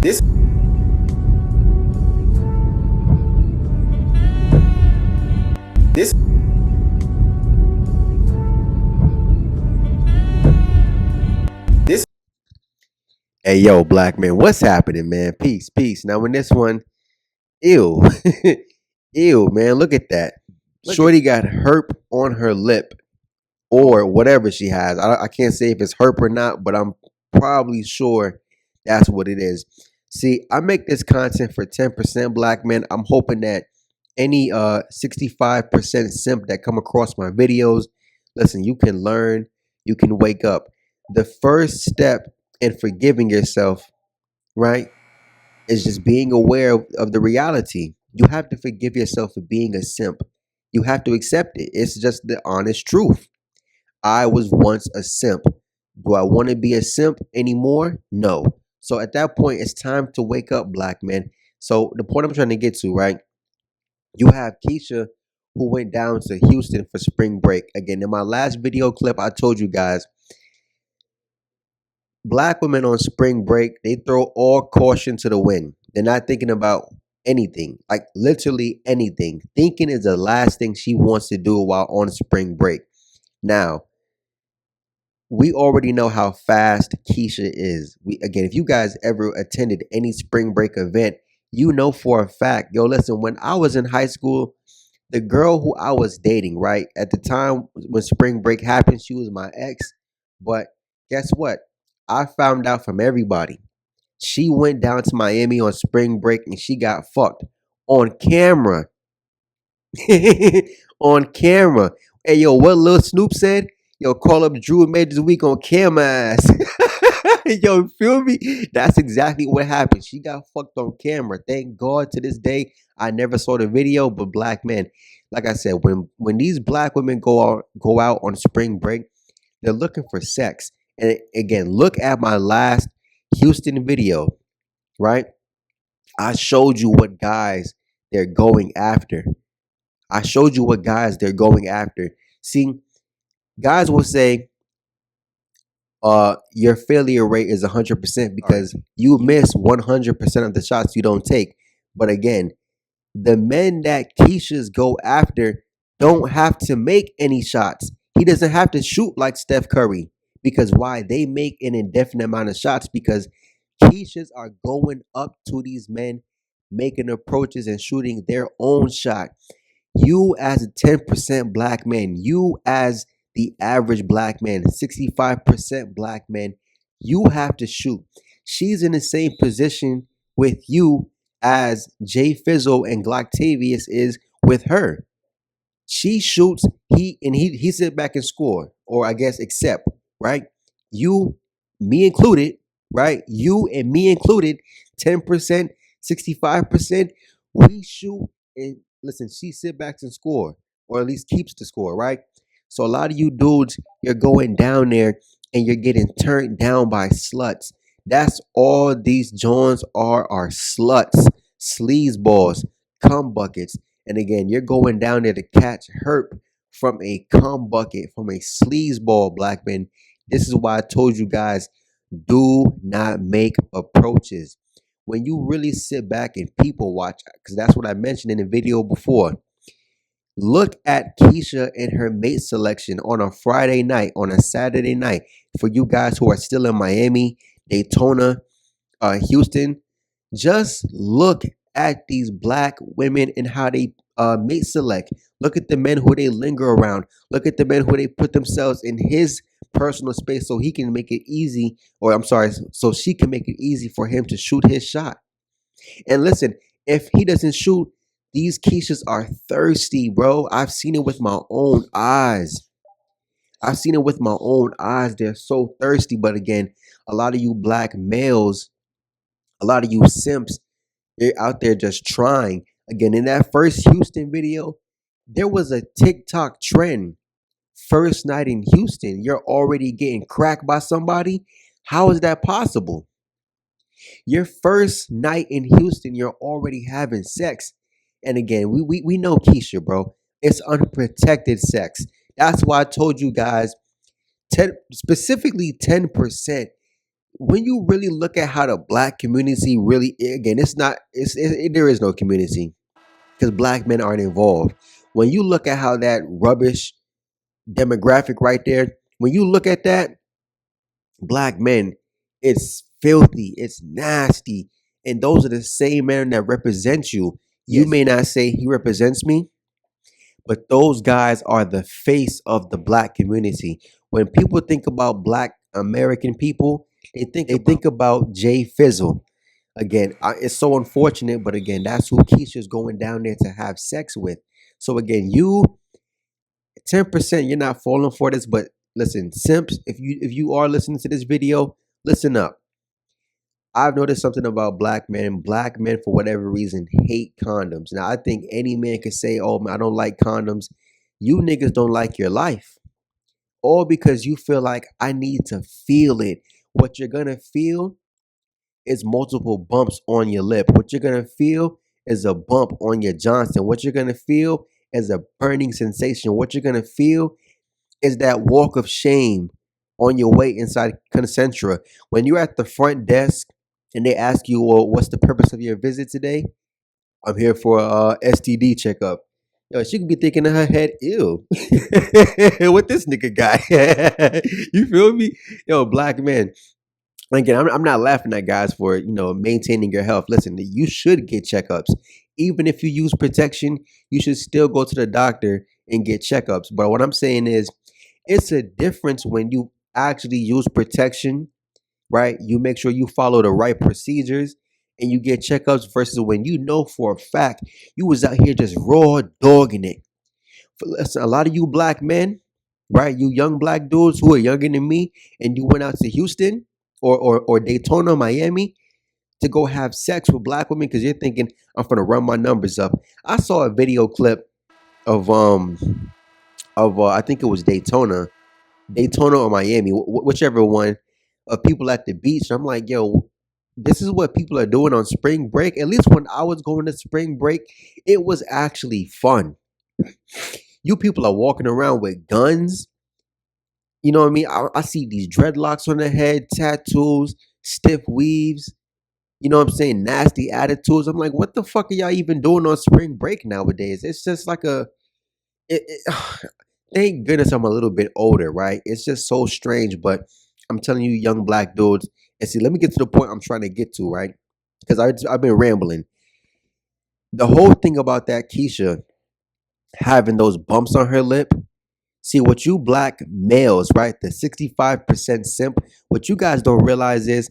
This this this Hey yo, black man, what's happening, man? Peace, peace. Now in this one, ew. Ew, man, look at that. Shorty got herp on her lip or whatever she has. I can't say if it's herp or not, but I'm probably sure that's what it is. See, I make this content for 10% black men. I'm hoping that any 65% simp that come across my videos, listen, you can learn, you can wake up. The first step in forgiving yourself, right, is just being aware of the reality. You have to forgive yourself for being a simp. You have to accept it. It's just the honest truth. I was once a simp. Do I want to be a simp anymore? No. So at that point, it's time to wake up, black men. So the point I'm trying to get to, right? You have Keisha who went down to Houston for spring break. Again, in my last video clip, I told you guys, black women on spring break, they throw all caution to the wind. They're not thinking about anything, like literally anything. Thinking is the last thing she wants to do while on spring break. Now, we already know how fast Keisha is. Again, if you guys ever attended any spring break event, you know for a fact, yo, listen, when I was in high school, the girl who I was dating, right, at the time when spring break happened, she was my ex. But guess what? I found out from everybody. She went down to Miami on spring break and she got fucked on camera. On camera. Hey, yo, what Lil Snoop said? Yo, call up Drew and made this week on camera ass. Yo, feel me? That's exactly what happened. She got fucked on camera. Thank God to this day, I never saw the video, but black men, like I said, when these black women go out on spring break, they're looking for sex. And again, look at my last Houston video, right? I showed you what guys they're going after. I showed you what guys they're going after. See, guys will say, your failure rate is 100% because you miss 100% of the shots you don't take. But again, the men that Keisha's go after don't have to make any shots. He doesn't have to shoot like Steph Curry. Because why? They make an indefinite amount of shots because Keisha's are going up to these men, making approaches and shooting their own shot. You as a 10% black man, you as the average black man, 65% black man, you have to shoot. She's in the same position with you as Jay Fizzle and Glocktavius is with her. She shoots, he sit back and score, or I guess accept, right? You, me included, right? You and me included, 10%, 65%, we shoot and listen, she sit back and score, or at least keeps the score, right? So a lot of you dudes, you're going down there and you're getting turned down by sluts. That's all these Johns are sluts, sleazeballs, cum buckets. And again, you're going down there to catch herp from a cum bucket, from a sleazeball, black man. This is why I told you guys, do not make approaches. When you really sit back and people watch, because that's what I mentioned in the video before, look at Keisha and her mate selection on a Friday night, on a Saturday night. For you guys who are still in Miami, Daytona, Houston, just look at these black women and how they mate select. Look at the men who they linger around. Look at the men who they put themselves in his personal space so he can make it easy, or I'm sorry, so she can make it easy for him to shoot his shot. And listen, if he doesn't shoot, these Keishas are thirsty, bro. I've seen it with my own eyes. I've seen it with my own eyes. They're so thirsty. But again, a lot of you black males, a lot of you simps, they're out there just trying. Again, in that first Houston video, there was a TikTok trend. First night in Houston, you're already getting cracked by somebody. How is that possible? Your first night in Houston, you're already having sex. And again, we know Keisha, bro. It's unprotected sex. That's why I told you guys, specifically 10%. when you really look at how the black community really, again, it's not, there is no community because black men aren't involved. When you look at how that rubbish demographic right there, when you look at that, black men, it's filthy, it's nasty, and those are the same men that represent you. You Yes. may not say he represents me, but those guys are the face of the black community. When people think about black American people, they think about Jay Fizzle. Again, it's so unfortunate, but again, that's who Keisha's going down there to have sex with. So again, you 10%, you're not falling for this, but listen, simps, if you are listening to this video, listen up. I've noticed something about black men. Black men, for whatever reason, hate condoms. Now, I think any man could say, "Oh, man, I don't like condoms." You niggas don't like your life, all because you feel like I need to feel it. What you're gonna feel is multiple bumps on your lip. What you're gonna feel is a bump on your Johnson. What you're gonna feel is a burning sensation. What you're gonna feel is that walk of shame on your way inside Concentra. When you're at the front desk and they ask you, well, what's the purpose of your visit today? I'm here for a STD checkup. Yo, she could be thinking in her head, ew, what this nigga got? You feel me? Yo, black men. Again, I'm not laughing at guys for, maintaining your health. Listen, you should get checkups. Even if you use protection, you should still go to the doctor and get checkups. But what I'm saying is, it's a difference when you actually use protection, right? You make sure you follow the right procedures and you get checkups versus when you know for a fact you was out here just raw dogging it. Listen, a lot of you black men, right? You young black dudes who are younger than me, and you went out to Houston or Daytona, Miami to go have sex with black women because you're thinking I'm gonna run my numbers up. I saw a video clip of I think it was Daytona or Miami, whichever one, of people at the beach. I'm like, yo, this is what people are doing on spring break. At least when I was going to spring break, it was actually fun. You people are walking around with guns. You know what I mean? I see these dreadlocks on their head, tattoos, stiff weaves. You know what I'm saying? Nasty attitudes. I'm like, what the fuck are y'all even doing on spring break nowadays? It's just like it, thank goodness I'm a little bit older, right? It's just so strange, but I'm telling you, young black dudes, and see, let me get to the point I'm trying to get to, right? Because I've been rambling. The whole thing about that Keisha having those bumps on her lip, see, what you black males, right? The 65% simp, what you guys don't realize is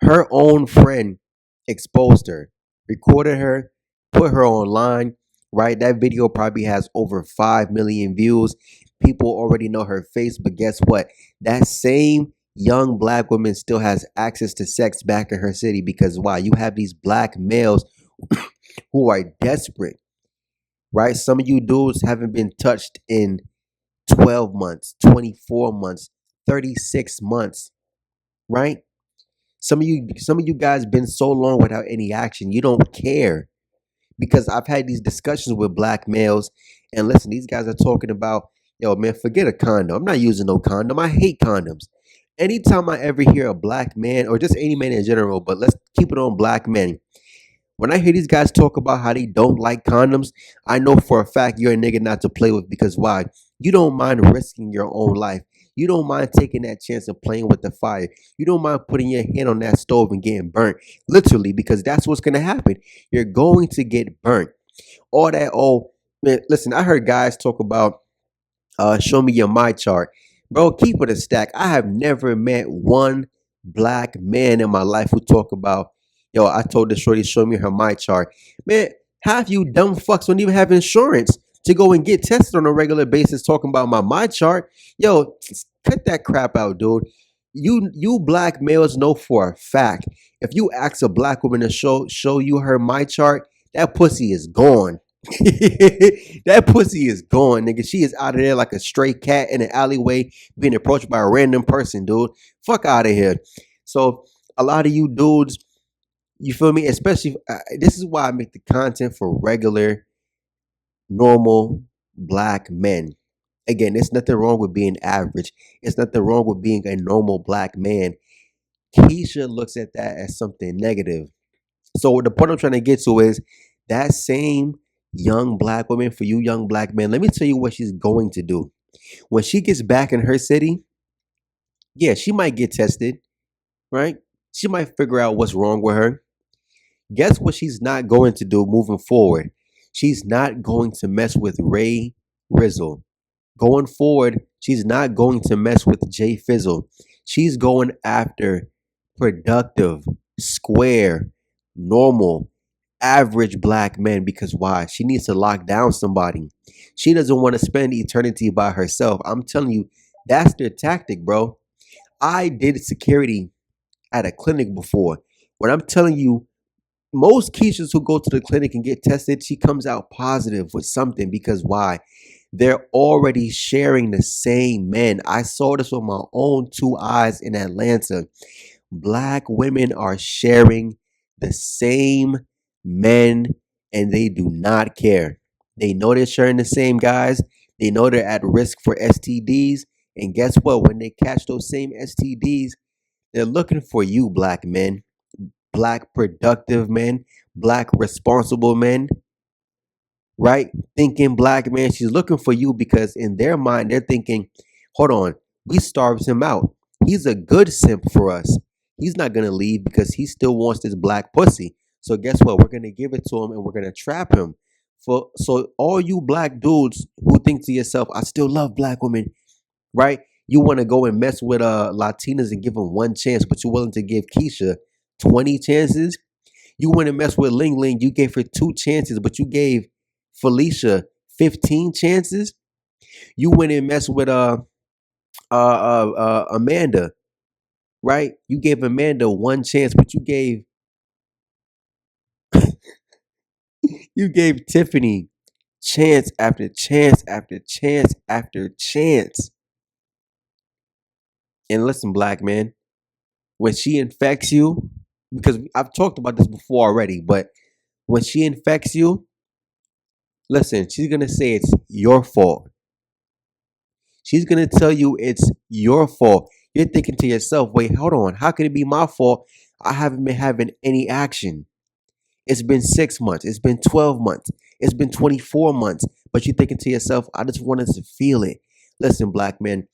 her own friend exposed her, recorded her, put her online, right? That video probably has over 5 million views. People already know her face, but guess what? That same young black woman still has access to sex back in her city because why? You have these black males who are desperate, right? Some of you dudes haven't been touched in 12 months, 24 months, 36 months, right? Some of you guys been so long without any action. You don't care because I've had these discussions with black males, and listen, these guys are talking about, yo, man, forget a condom. I'm not using no condom. I hate condoms. Anytime I ever hear a black man or just any man in general, but let's keep it on black men. When I hear these guys talk about how they don't like condoms, I know for a fact you're a nigga not to play with because why? You don't mind risking your own life. You don't mind taking that chance of playing with the fire. You don't mind putting your hand on that stove and getting burnt. Literally, because that's what's going to happen. You're going to get burnt. All that, oh, man, listen, I heard guys talk about show me your my chart. Bro, keep it a stack. I have never met one black man in my life who talk about, yo, I told the shorty show me her my chart. Man, half you dumb fucks don't even have insurance to go and get tested on a regular basis talking about my chart. Yo, cut that crap out, dude. You black males know for a fact if you ask a black woman to show you her my chart, that pussy is gone. That pussy is gone, nigga. She is out of there like a stray cat in an alleyway being approached by a random person, dude. Fuck out of here. So a lot of you dudes, you feel me? Especially this is why I make the content for regular, normal black men. Again, there's nothing wrong with being average. It's nothing wrong with being a normal black man. Keisha looks at that as something negative. So the point I'm trying to get to is that same young black woman, for you young black men, let me tell you what she's going to do. When she gets back in her city, yeah, she might get tested, right? She might figure out what's wrong with her. Guess what she's not going to do moving forward? She's not going to mess with Ray Rizzle. Going forward, she's not going to mess with Jay Fizzle. She's going after productive, square, normal, average black men because why? She needs to lock down somebody. She doesn't want to spend eternity by herself. I'm telling you, that's their tactic, bro. I did security at a clinic before. When I'm telling you, most Keishas who go to the clinic and get tested, she comes out positive with something because why? They're already sharing the same men. I saw this with my own two eyes in Atlanta. Black women are sharing the same men and they do not care. They know they're sharing the same guys. They know they're at risk for STDs. And guess what? When they catch those same STDs, they're looking for you, black men, black productive men, black responsible men, right? Thinking black man, she's looking for you because in their mind, they're thinking, hold on, we starved him out. He's a good simp for us. He's not gonna leave because he still wants this black pussy. So guess what? We're gonna give it to him and we're gonna trap him. For so all you black dudes who think to yourself, I still love black women, right? You want to go and mess with Latinas and give them one chance, but you're willing to give Keisha 20 chances. You want to mess with Ling Ling, you gave her 2 chances, but you gave Felicia 15 chances. You went and messed with Amanda, right? You gave Amanda 1 chance, but you gave Tiffany chance after chance after chance after chance. And listen, black man, when she infects you, because I've talked about this before already, but when she infects you, listen, she's gonna say it's your fault. She's gonna tell you it's your fault. You're thinking to yourself, wait, hold on, how can it be my fault? I haven't been having any action. It's been 6 months, it's been 12 months, it's been 24 months, but you're thinking to yourself, I just wanted to feel it. Listen, black men,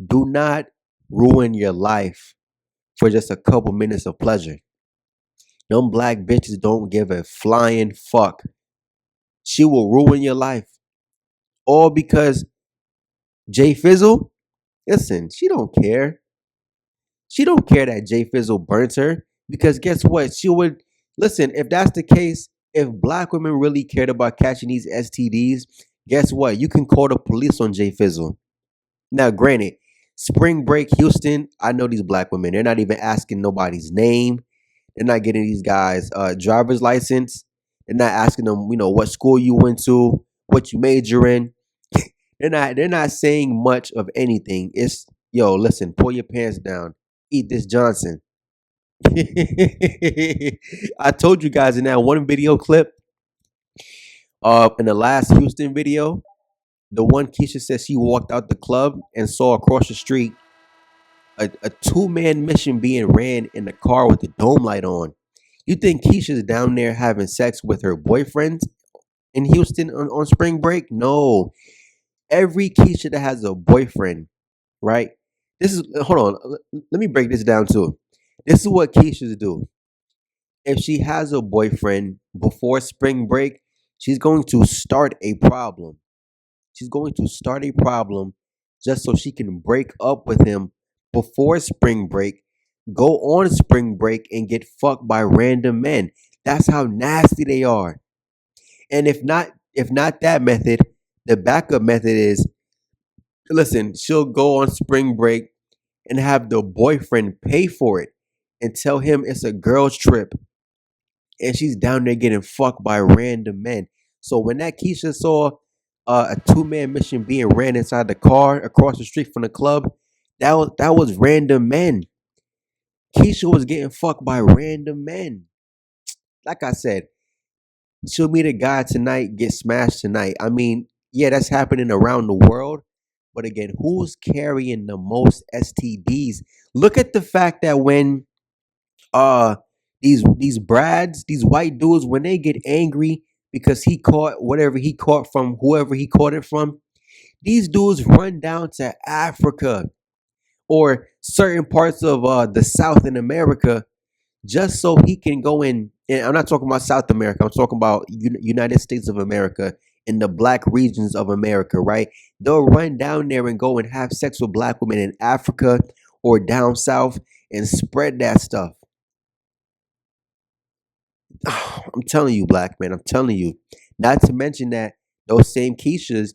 do not ruin your life for just a couple minutes of pleasure. Them black bitches don't give a flying fuck. She will ruin your life. All because Jay Fizzle, listen, she don't care. She don't care that Jay Fizzle burnt her because guess what? She would listen. If that's the case, if black women really cared about catching these STDs, guess what? You can call the police on Jay Fizzle. Now, granted, spring break Houston, I know these black women. They're not even asking nobody's name. They're not getting these guys driver's license. They're not asking them, what school you went to, what you major in. They're not saying much of anything. It's yo, listen, pull your pants down. Eat this Johnson. I told you guys in that one video clip, in the last Houston video, the one Keisha says she walked out the club and saw across the street a two-man mission being ran in the car with the dome light on. You think Keisha's down there having sex with her boyfriends in Houston on spring break? No. Every Keisha that has a boyfriend, right? This is hold on. Let me break this down too. This is what Keisha's do. If she has a boyfriend before spring break, she's going to start a problem. She's going to start a problem just so she can break up with him before spring break, go on spring break and get fucked by random men. That's how nasty they are. And if not that method, the backup method is listen, she'll go on spring break and have the boyfriend pay for it and tell him it's a girl's trip and she's down there getting fucked by random men. So when that Keisha saw a two-man mission being ran inside the car across the street from the club, that was random men. Keisha was getting fucked by random men. Like I said, she'll meet a guy tonight, get smashed tonight. I mean, yeah, that's happening around the world. But again, who's carrying the most STDs? Look at the fact that when Uh these Brads, these white dudes, when they get angry because he caught whatever he caught from whoever he caught it from, these dudes run down to Africa or certain parts of the South in America just so he can go in. And I'm not talking about South America. I'm talking about United States of America in the black regions of America, right? They'll run down there and go and have sex with black women in Africa or down south and spread that stuff. I'm telling you, black man. I'm telling you. Not to mention that those same Keishas,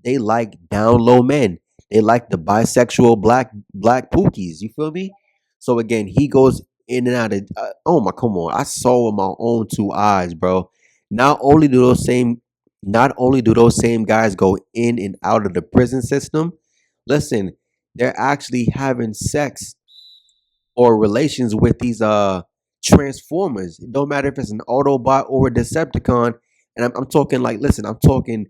they like down low men. They like the bisexual black pookies. You feel me? So again, he goes in and out of. Oh my, come on! I saw with my own two eyes, bro. Not only do those same, not only do those same guys go in and out of the prison system. Listen, they're actually having sex or relations with these transformers. It don't matter if it's an Autobot or a Decepticon. And I'm talking like, listen, I'm talking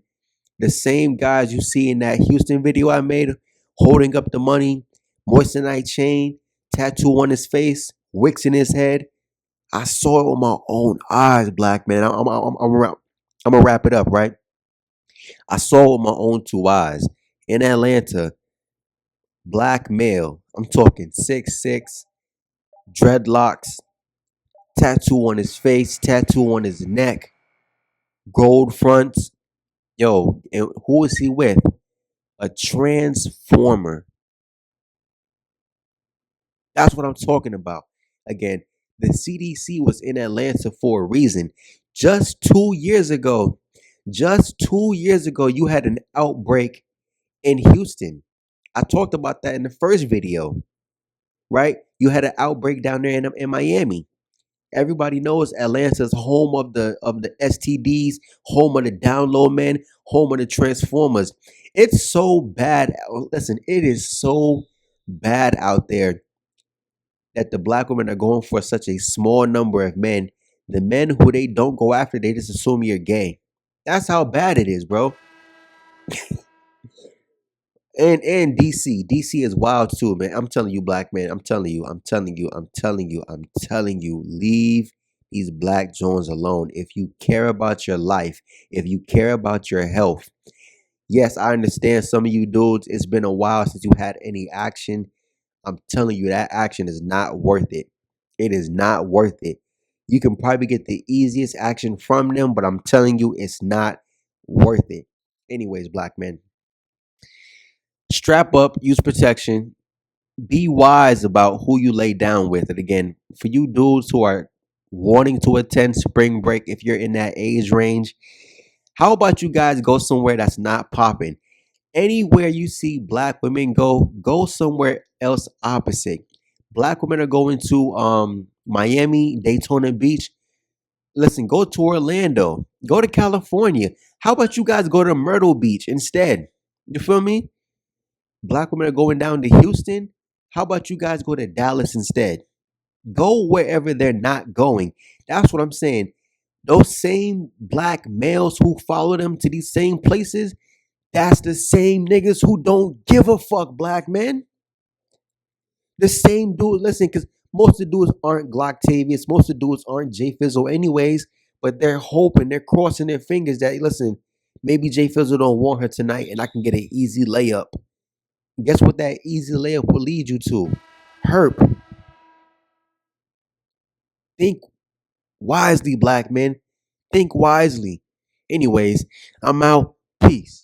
the same guys you see in that Houston video I made, holding up the money, moissanite chain, tattoo on his face, wicks in his head. I saw it with my own eyes, black man. I'm gonna wrap it up, right? I saw it with my own two eyes in Atlanta. Black male. I'm talking 6'6", dreadlocks, tattoo on his face, tattoo on his neck, gold fronts. Yo, and who is he with? A transformer. That's what I'm talking about. Again, the CDC was in Atlanta for a reason. Just 2 years ago, you had an outbreak in Houston. I talked about that in the first video, right? You had an outbreak down there in Miami. Everybody knows Atlanta's home of the STDs, home of the down low men, home of the transformers. It's so bad. Listen, it is so bad out there that the black women are going for such a small number of men. The men who they don't go after, they just assume you're gay. That's how bad it is, bro. And DC is wild too, man. I'm telling you, black man. I'm telling you. Leave these black Jones alone. If you care about your life, if you care about your health. Yes, I understand some of you dudes. It's been a while since you had any action. I'm telling you, that action is not worth it. It is not worth it. You can probably get the easiest action from them, but I'm telling you, it's not worth it. Anyways, black men, strap up, use protection, be wise about who you lay down with. And again, for you dudes who are wanting to attend spring break, if you're in that age range, how about you guys go somewhere that's not popping? Anywhere you see black women go somewhere else opposite. Black women are going to Miami, Daytona Beach. Listen, go to Orlando, go to California. How about you guys go to Myrtle Beach instead? You feel me? Black women are going down to Houston. How about you guys go to Dallas instead? Go wherever they're not going. That's what I'm saying. Those same black males who follow them to these same places, that's the same niggas who don't give a fuck, black men. The same dude, listen, because most of the dudes aren't Glocktavius, most of the dudes aren't Jay Fizzle anyways, but they're hoping, they're crossing their fingers that, listen, maybe Jay Fizzle don't want her tonight and I can get an easy layup. Guess what that easy layup will lead you to? Herp. Think wisely, black men. Think wisely. Anyways, I'm out. Peace.